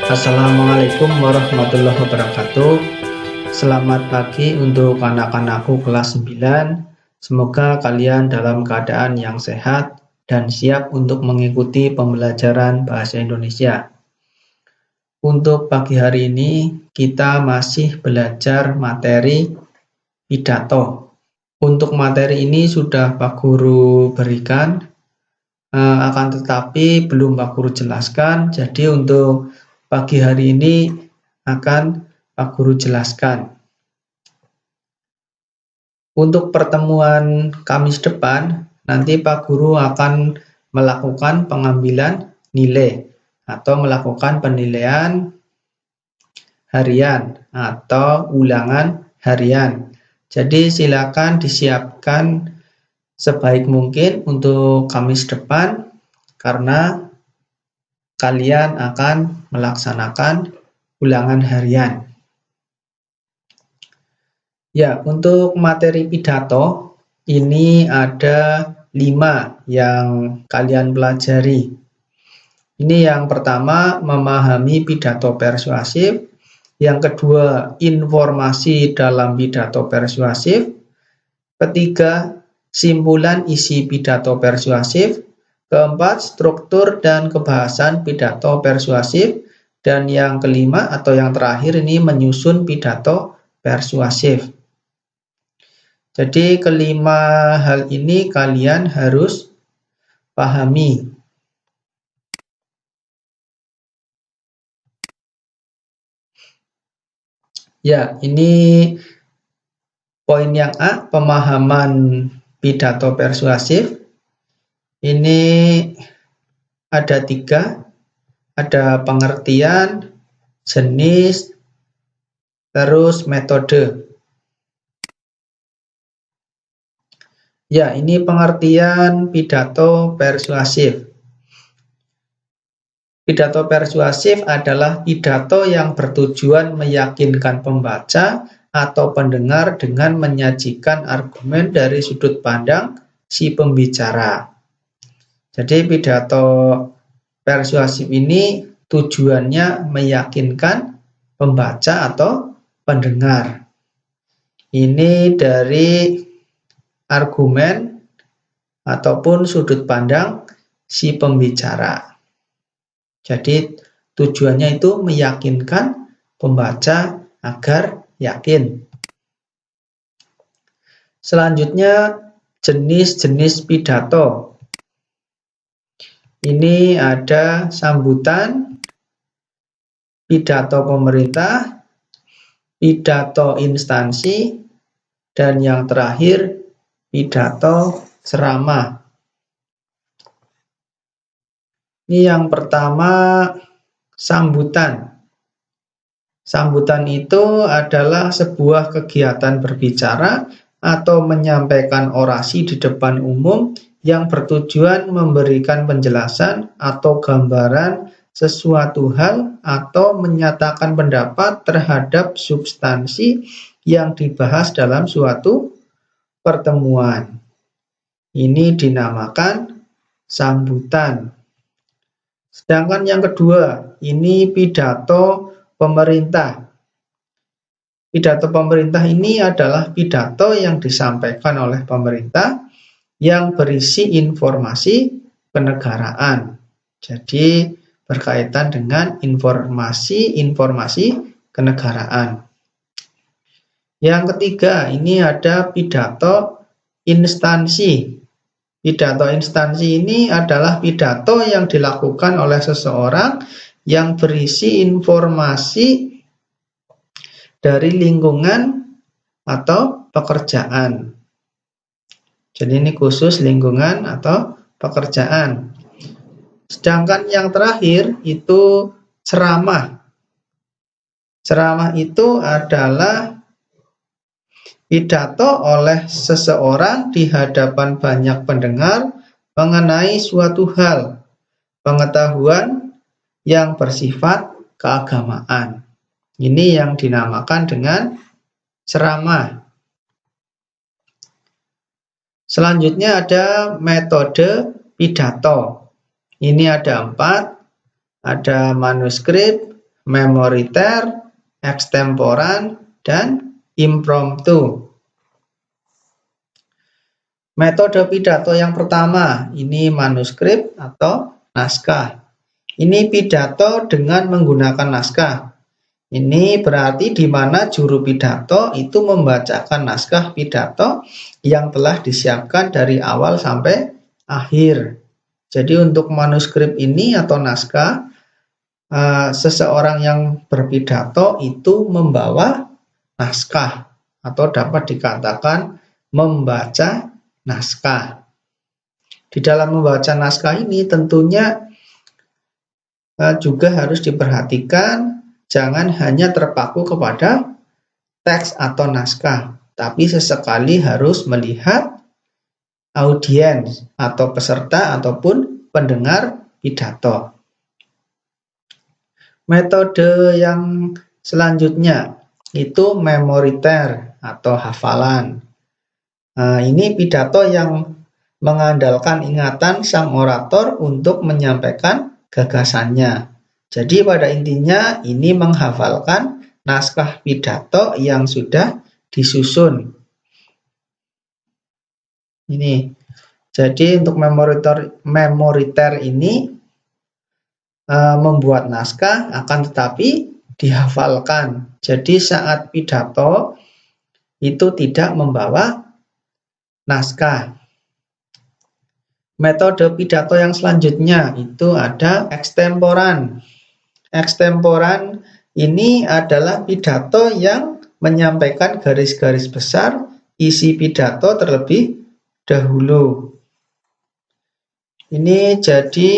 Assalamualaikum warahmatullahi wabarakatuh. Selamat pagi untuk anak-anakku kelas 9. Semoga kalian dalam keadaan yang sehat dan siap untuk mengikuti pembelajaran bahasa Indonesia. Untuk pagi hari ini kita masih belajar materi pidato. Untuk materi ini sudah Pak Guru berikan, akan tetapi belum Pak Guru jelaskan. Jadi untuk pagi hari ini akan Pak Guru jelaskan. Untuk pertemuan Kamis depan, nanti Pak Guru akan melakukan pengambilan nilai atau melakukan penilaian harian atau ulangan harian. Jadi silakan disiapkan sebaik mungkin untuk Kamis depan karena kalian akan melaksanakan ulangan harian. Ya, untuk materi pidato ini ada 5 yang kalian pelajari. Ini yang pertama, memahami pidato persuasif. Yang kedua, informasi dalam pidato persuasif. Ketiga, simpulan isi pidato persuasif. Keempat, struktur dan kebahasan pidato persuasif. Dan yang kelima atau yang terakhir ini menyusun pidato persuasif. Jadi kelima hal ini kalian harus pahami. Ya, ini poin yang A, pemahaman pidato persuasif. Ini ada 3, ada pengertian, jenis, terus metode. Ya, ini pengertian pidato persuasif. Pidato persuasif adalah pidato yang bertujuan meyakinkan pembaca atau pendengar dengan menyajikan argumen dari sudut pandang si pembicara. Jadi pidato persuasif ini tujuannya meyakinkan pembaca atau pendengar. Ini dari argumen ataupun sudut pandang si pembicara. Jadi tujuannya itu meyakinkan pembaca agar yakin. Selanjutnya jenis-jenis pidato. Ini ada sambutan, pidato pemerintah, pidato instansi, dan yang terakhir pidato ceramah. Ini yang pertama, sambutan. Sambutan itu adalah sebuah kegiatan berbicara atau menyampaikan orasi di depan umum yang bertujuan memberikan penjelasan atau gambaran sesuatu hal atau menyatakan pendapat terhadap substansi yang dibahas dalam suatu pertemuan. Ini dinamakan sambutan. Sedangkan yang kedua, ini pidato pemerintah. Pidato pemerintah ini adalah pidato yang disampaikan oleh pemerintah yang berisi informasi kenegaraan. Jadi berkaitan dengan informasi kenegaraan. Yang ketiga, ini ada pidato instansi. Pidato instansi ini adalah pidato yang dilakukan oleh seseorang yang berisi informasi dari lingkungan atau pekerjaan. Jadi ini khusus lingkungan atau pekerjaan. Sedangkan yang terakhir itu ceramah. Ceramah itu adalah pidato oleh seseorang di hadapan banyak pendengar mengenai suatu hal, pengetahuan yang bersifat keagamaan. Ini yang dinamakan dengan ceramah. Selanjutnya ada metode pidato. Ini ada 4, ada manuskrip, memoriter, ekstemporan, dan impromptu. Metode pidato yang pertama, ini manuskrip atau naskah. Ini pidato dengan menggunakan naskah. Ini berarti di mana juru pidato itu membacakan naskah pidato yang telah disiapkan dari awal sampai akhir. Jadi untuk manuskrip ini atau naskah, seseorang yang berpidato itu membawa naskah atau dapat dikatakan membaca naskah. Di dalam membaca naskah ini tentunya juga harus diperhatikan jangan hanya terpaku kepada teks atau naskah, tapi sesekali harus melihat audiens atau peserta ataupun pendengar pidato. Metode yang selanjutnya itu memoriter atau hafalan. Ini pidato yang mengandalkan ingatan sang orator untuk menyampaikan gagasannya. Jadi pada intinya ini menghafalkan naskah pidato yang sudah disusun. Ini. Jadi untuk memoriter ini membuat naskah akan tetapi dihafalkan. Jadi saat pidato itu tidak membawa naskah. Metode pidato yang selanjutnya itu ada ekstemporan. Ekstemporan ini adalah pidato yang menyampaikan garis-garis besar isi pidato terlebih dahulu. Ini jadi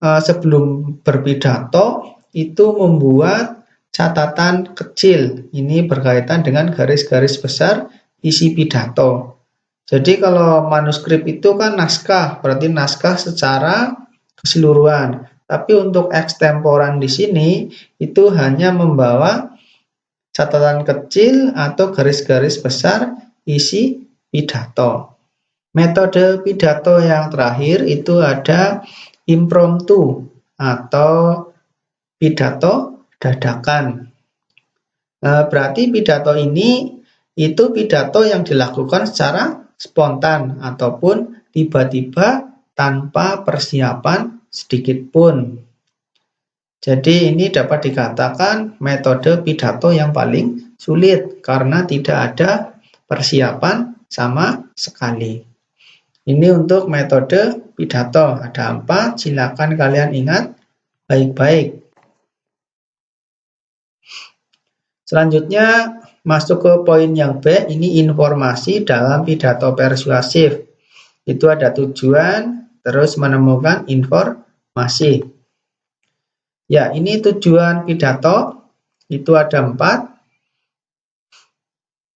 sebelum berpidato itu membuat catatan kecil. Ini berkaitan dengan garis-garis besar isi pidato. Jadi kalau manuskrip itu kan naskah, berarti naskah secara keseluruhan. Tapi untuk ekstemporan di sini itu hanya membawa catatan kecil atau garis-garis besar isi pidato. Metode pidato yang terakhir itu ada impromptu atau pidato dadakan. Berarti pidato ini itu pidato yang dilakukan secara spontan ataupun tiba-tiba tanpa persiapan sedikit pun. Jadi ini dapat dikatakan metode pidato yang paling sulit karena tidak ada persiapan sama sekali. Ini untuk metode pidato. Ada 4, silakan kalian ingat baik-baik. Selanjutnya masuk ke poin yang B, ini informasi dalam pidato persuasif. Itu ada tujuan, terus menemukan informasi. Ya, ini tujuan pidato, itu ada 4.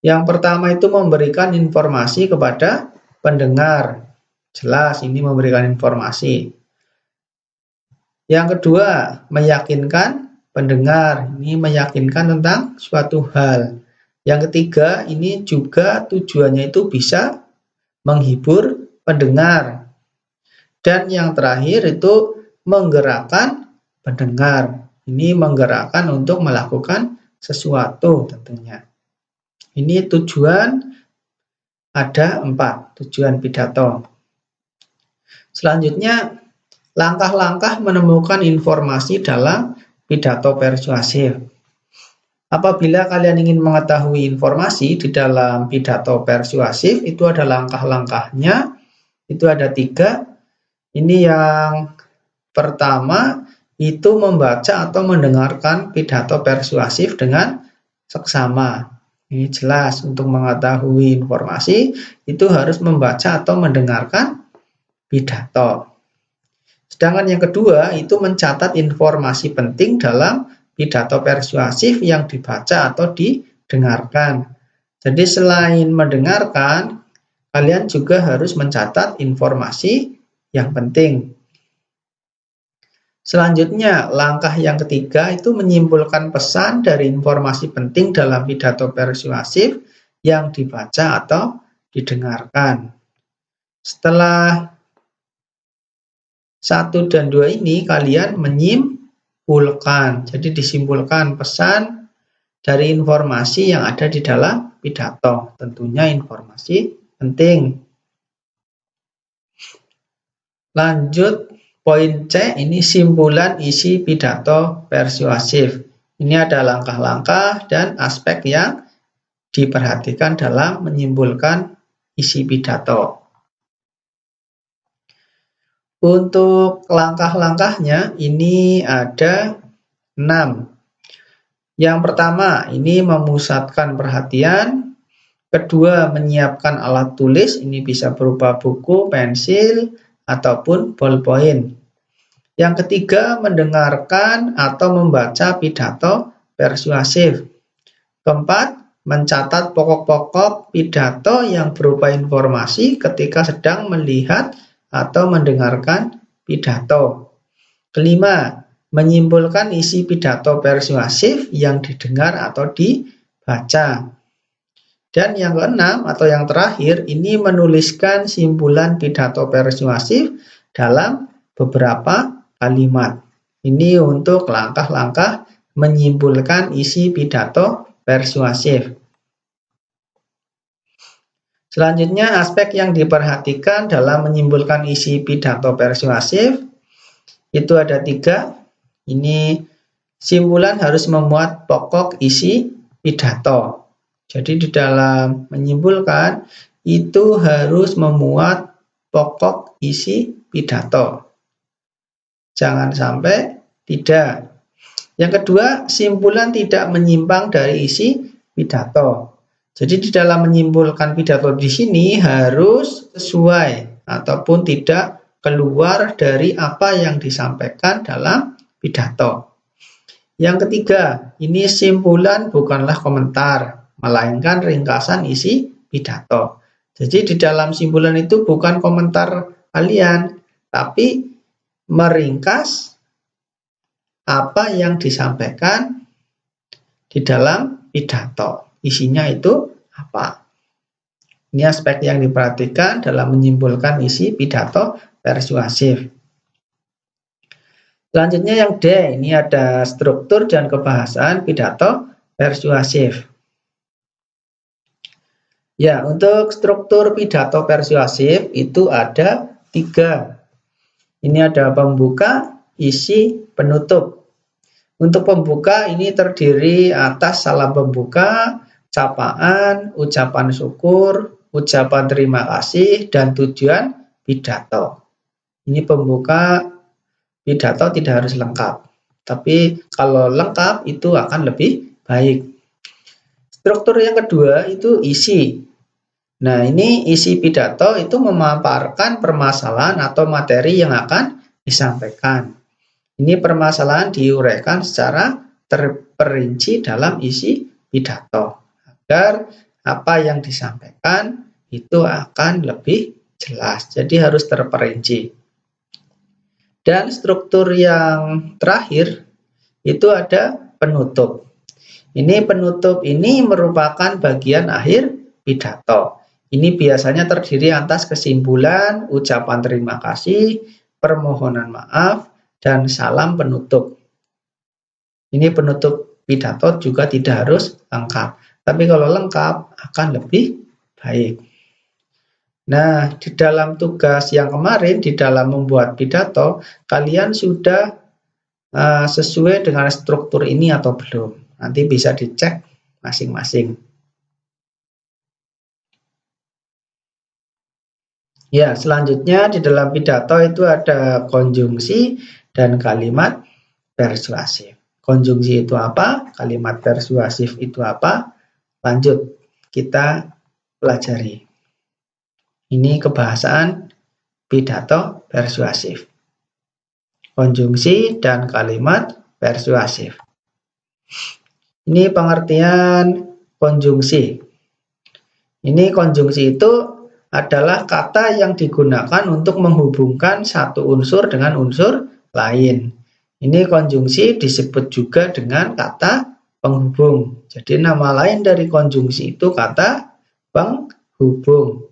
Yang pertama itu memberikan informasi kepada pendengar. Jelas, ini memberikan informasi. Yang kedua, meyakinkan pendengar. Ini meyakinkan tentang suatu hal. Yang ketiga, ini juga tujuannya itu bisa menghibur pendengar. Dan yang terakhir itu menggerakkan pendengar. Ini menggerakkan untuk melakukan sesuatu tentunya. Ini tujuan, ada 4 tujuan pidato. Selanjutnya, langkah-langkah menemukan informasi dalam pidato persuasif. Apabila kalian ingin mengetahui informasi di dalam pidato persuasif, itu ada langkah-langkahnya, itu ada 3. Ini yang pertama, itu membaca atau mendengarkan pidato persuasif dengan seksama. Ini jelas, untuk mengetahui informasi, itu harus membaca atau mendengarkan pidato. Sedangkan yang kedua, itu mencatat informasi penting dalam pidato persuasif yang dibaca atau didengarkan. Jadi selain mendengarkan, kalian juga harus mencatat informasi yang penting. Selanjutnya, langkah yang ketiga itu menyimpulkan pesan dari informasi penting dalam pidato persuasif yang dibaca atau didengarkan. Setelah 1 dan 2 ini, kalian disimpulkan. Jadi disimpulkan pesan dari informasi yang ada di dalam pidato. Tentunya informasi penting. Lanjut poin C, ini simpulan isi pidato persuasif. Ini ada langkah-langkah dan aspek yang diperhatikan dalam menyimpulkan isi pidato. Untuk langkah-langkahnya ini ada 6. Yang pertama, ini memusatkan perhatian. Kedua, menyiapkan alat tulis. Ini bisa berupa buku, pensil, ataupun ballpoint. Yang ketiga, mendengarkan atau membaca pidato persuasif. Keempat, mencatat pokok-pokok pidato yang berupa informasi ketika sedang melihat atau mendengarkan pidato. Kelima, menyimpulkan isi pidato persuasif yang didengar atau dibaca. Dan yang keenam atau yang terakhir, ini menuliskan simpulan pidato persuasif dalam beberapa kalimat. Ini untuk langkah-langkah menyimpulkan isi pidato persuasif. Selanjutnya, aspek yang diperhatikan dalam menyimpulkan isi pidato persuasif itu ada 3. Ini simpulan harus memuat pokok isi pidato. Jadi di dalam menyimpulkan itu harus memuat pokok isi pidato. Jangan sampai tidak. Yang kedua, simpulan tidak menyimpang dari isi pidato. Jadi di dalam menyimpulkan pidato di sini harus sesuai ataupun tidak keluar dari apa yang disampaikan dalam pidato. Yang ketiga, ini simpulan bukanlah komentar, melainkan ringkasan isi pidato. Jadi di dalam simpulan itu bukan komentar kalian, tapi meringkas apa yang disampaikan di dalam pidato. Isinya itu apa? Ini aspek yang diperhatikan dalam menyimpulkan isi pidato persuasif. Selanjutnya yang D, ini ada struktur dan kebahasan pidato persuasif. Ya, untuk struktur pidato persuasif itu ada 3. Ini ada pembuka, isi, penutup. Untuk pembuka ini terdiri atas salam pembuka, sapaan, ucapan syukur, ucapan terima kasih, dan tujuan pidato. Ini pembuka pidato tidak harus lengkap, tapi kalau lengkap itu akan lebih baik. Struktur yang kedua itu isi. Nah, ini isi pidato itu memaparkan permasalahan atau materi yang akan disampaikan. Ini permasalahan diuraikan secara terperinci dalam isi pidato agar apa yang disampaikan itu akan lebih jelas. Jadi harus terperinci. Dan struktur yang terakhir itu ada penutup. Ini penutup ini merupakan bagian akhir pidato. Ini biasanya terdiri atas kesimpulan, ucapan terima kasih, permohonan maaf, dan salam penutup. Ini penutup pidato juga tidak harus lengkap. Tapi kalau lengkap akan lebih baik. Nah, di dalam tugas yang kemarin, di dalam membuat pidato, kalian sudah sesuai dengan struktur ini atau belum? Nanti bisa dicek masing-masing. Ya, selanjutnya di dalam pidato itu ada konjungsi dan kalimat persuasif. Konjungsi itu apa? Kalimat persuasif itu apa? Lanjut, kita pelajari. Ini kebahasaan pidato persuasif. Konjungsi dan kalimat persuasif. Ini pengertian konjungsi. Ini konjungsi itu adalah kata yang digunakan untuk menghubungkan satu unsur dengan unsur lain. Ini konjungsi disebut juga dengan kata penghubung. Jadi nama lain dari konjungsi itu kata penghubung.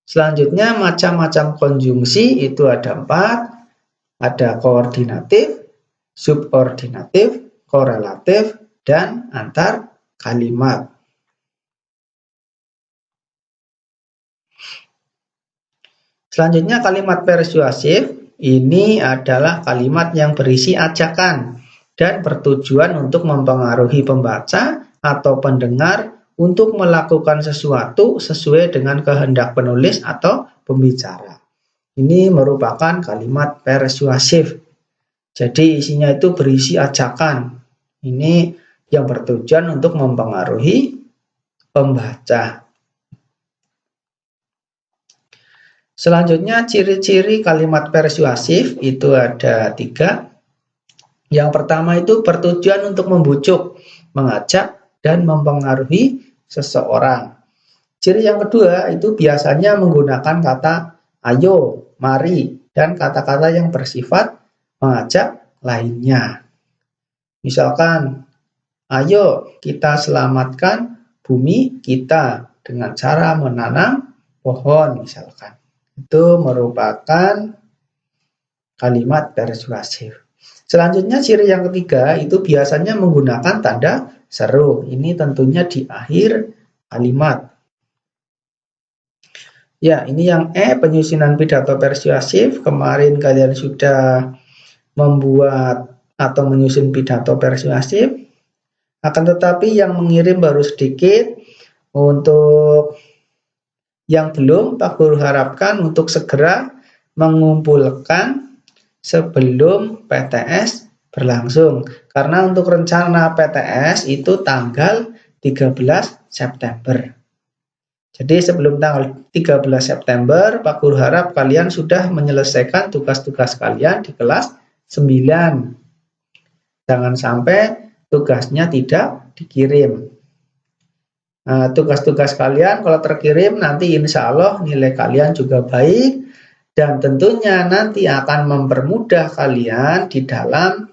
Selanjutnya macam-macam konjungsi itu ada 4. Ada koordinatif, subordinatif, korelatif, dan antar kalimat. Selanjutnya kalimat persuasif ini adalah kalimat yang berisi ajakan dan bertujuan untuk mempengaruhi pembaca atau pendengar untuk melakukan sesuatu sesuai dengan kehendak penulis atau pembicara. Ini merupakan kalimat persuasif. Jadi isinya itu berisi ajakan. Ini yang bertujuan untuk mempengaruhi pembaca. Selanjutnya ciri-ciri kalimat persuasif itu ada 3. Yang pertama itu bertujuan untuk membujuk, mengajak, dan mempengaruhi seseorang. Ciri yang kedua itu biasanya menggunakan kata ayo, mari, dan kata-kata yang bersifat mengajak lainnya. Misalkan, ayo kita selamatkan bumi kita dengan cara menanam pohon misalkan. Itu merupakan kalimat persuasif. Selanjutnya ciri yang ketiga itu biasanya menggunakan tanda seru. Ini tentunya di akhir kalimat. Ya, ini yang penyusunan pidato persuasif. Kemarin kalian sudah membuat atau menyusun pidato persuasif. Akan tetapi yang mengirim baru sedikit. Untuk yang belum, Pak Guru harapkan untuk segera mengumpulkan sebelum PTS berlangsung. Karena untuk rencana PTS itu tanggal 13 September. Jadi sebelum tanggal 13 September, Pak Guru harap kalian sudah menyelesaikan tugas-tugas kalian di kelas 9. Jangan sampai tugasnya tidak dikirim. Nah, tugas-tugas kalian kalau terkirim nanti insya Allah nilai kalian juga baik dan tentunya nanti akan mempermudah kalian di dalam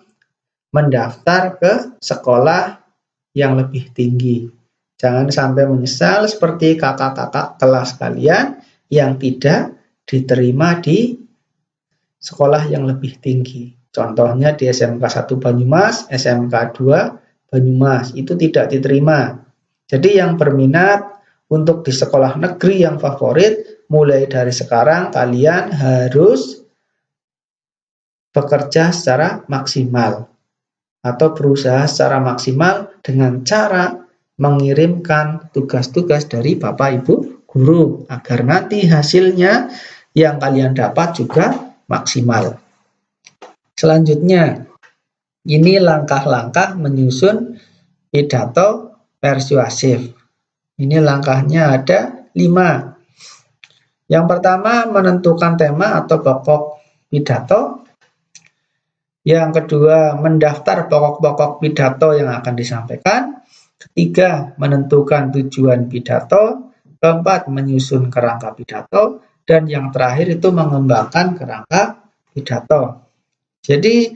mendaftar ke sekolah yang lebih tinggi. Jangan sampai menyesal seperti kakak-kakak kelas kalian yang tidak diterima di sekolah yang lebih tinggi. Contohnya di SMK 1 Banyumas, SMK 2 Banyumas itu tidak diterima. Jadi yang berminat untuk di sekolah negeri yang favorit, mulai dari sekarang kalian harus bekerja secara maksimal atau berusaha secara maksimal dengan cara mengirimkan tugas-tugas dari Bapak Ibu Guru agar nanti hasilnya yang kalian dapat juga maksimal. Selanjutnya, ini langkah-langkah menyusun pidato persuasif. Ini langkahnya ada 5. Yang pertama menentukan tema atau pokok pidato. Yang kedua mendaftar pokok-pokok pidato yang akan disampaikan. Ketiga menentukan tujuan pidato. Keempat menyusun kerangka pidato. Dan yang terakhir itu mengembangkan kerangka pidato. Jadi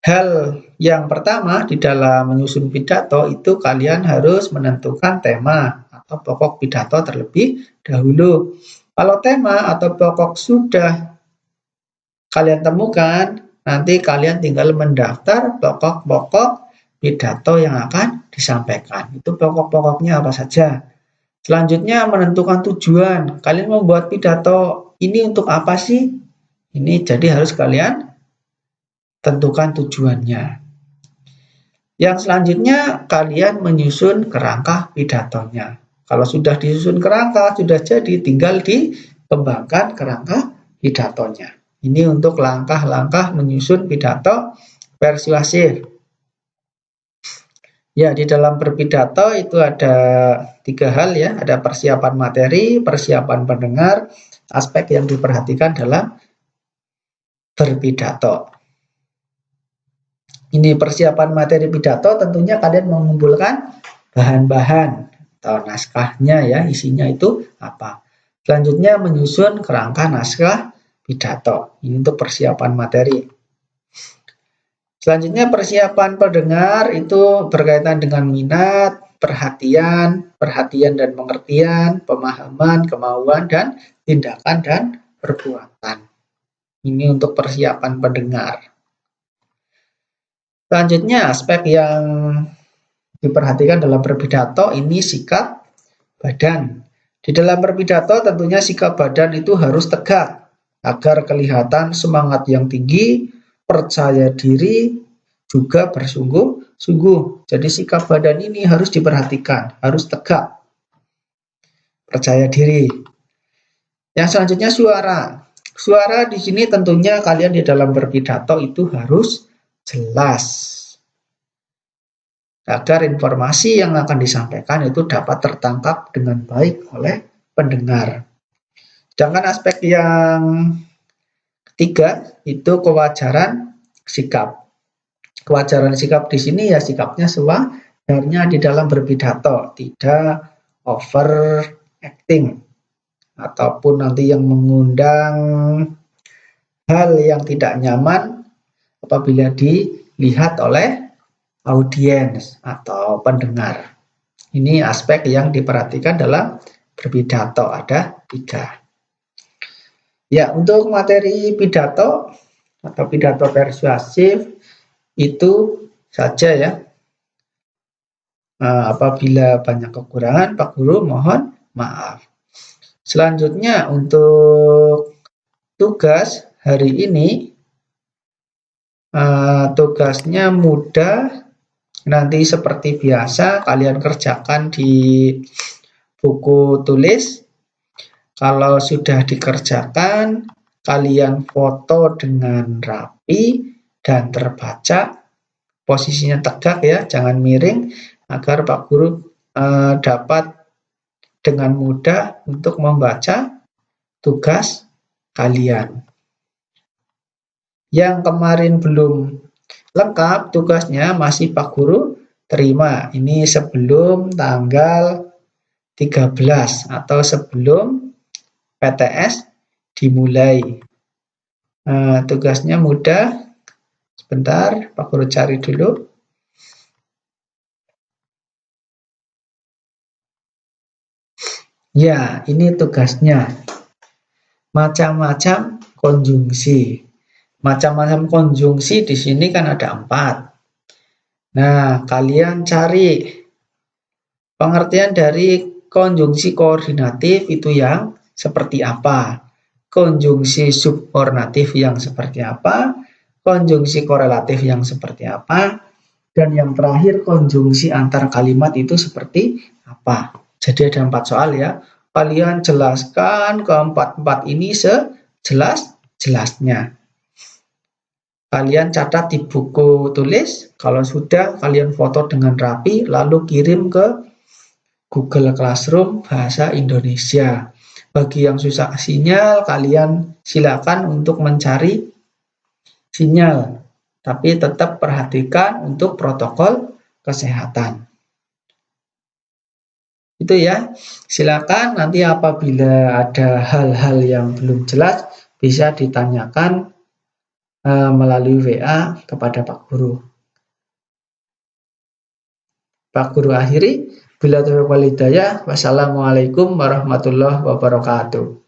hal yang pertama di dalam menyusun pidato itu kalian harus menentukan tema atau pokok pidato terlebih dahulu. Kalau tema atau pokok sudah kalian temukan, nanti kalian tinggal mendaftar pokok-pokok pidato yang akan disampaikan. Itu pokok-pokoknya apa saja. Selanjutnya menentukan tujuan. Kalian membuat pidato ini untuk apa sih? Ini jadi harus kalian tentukan tujuannya. Yang selanjutnya kalian menyusun kerangka pidatonya. Kalau sudah disusun kerangka, sudah jadi tinggal dikembangkan kerangka pidatonya. Ini untuk langkah-langkah menyusun pidato persuasif. Ya, di dalam berpidato itu ada 3 hal ya, ada persiapan materi, persiapan pendengar, aspek yang diperhatikan dalam berpidato. Ini persiapan materi pidato, tentunya kalian mengumpulkan bahan-bahan atau naskahnya ya, isinya itu apa. Selanjutnya menyusun kerangka naskah pidato. Ini untuk persiapan materi. Selanjutnya persiapan pendengar itu berkaitan dengan minat, perhatian dan pengertian, pemahaman, kemauan, dan tindakan dan perbuatan. Ini untuk persiapan pendengar. Selanjutnya, aspek yang diperhatikan dalam berpidato ini sikap badan. Di dalam berpidato tentunya sikap badan itu harus tegak agar kelihatan semangat yang tinggi, percaya diri, juga bersungguh-sungguh. Jadi sikap badan ini harus diperhatikan, harus tegak, percaya diri. Yang selanjutnya suara. Suara di sini tentunya kalian di dalam berpidato itu harus jelas agar informasi yang akan disampaikan itu dapat tertangkap dengan baik oleh pendengar. Sedangkan aspek yang ketiga itu kewajaran sikap. Kewajaran sikap di sini ya sikapnya sewajarnya di dalam berpidato, tidak overacting ataupun nanti yang mengundang hal yang tidak nyaman apabila dilihat oleh audiens atau pendengar. Ini aspek yang diperhatikan dalam berpidato, ada 3. Ya, untuk materi pidato atau pidato persuasif itu saja ya. Apabila banyak kekurangan, Pak Guru mohon maaf. Selanjutnya untuk tugas hari ini, tugasnya mudah. Nanti seperti biasa kalian kerjakan di buku tulis. Kalau sudah dikerjakan, kalian foto dengan rapi dan terbaca. Posisinya tegak ya, jangan miring agar Pak Guru dapat dengan mudah untuk membaca tugas kalian. Yang kemarin belum lengkap tugasnya masih Pak Guru terima. Ini sebelum tanggal 13 atau sebelum PTS dimulai. Tugasnya mudah. Sebentar, Pak Guru cari dulu. Ya, ini tugasnya. Macam-macam konjungsi. Macam-macam konjungsi di sini kan ada 4. Nah, kalian cari pengertian dari konjungsi koordinatif itu yang seperti apa, konjungsi subordinatif yang seperti apa, konjungsi korelatif yang seperti apa, dan yang terakhir konjungsi antar kalimat itu seperti apa. Jadi ada 4 soal ya. Kalian jelaskan keempat-empat ini sejelas-jelasnya. Kalian catat di buku tulis, kalau sudah kalian foto dengan rapi, lalu kirim ke Google Classroom Bahasa Indonesia. Bagi yang susah sinyal, kalian silakan untuk mencari sinyal, tapi tetap perhatikan untuk protokol kesehatan. Itu ya, silakan nanti apabila ada hal-hal yang belum jelas, bisa ditanyakan melalui WA kepada Pak Guru. Pak Guru akhiri, bila taufiq wal hidayah. Wassalamualaikum warahmatullahi wabarakatuh.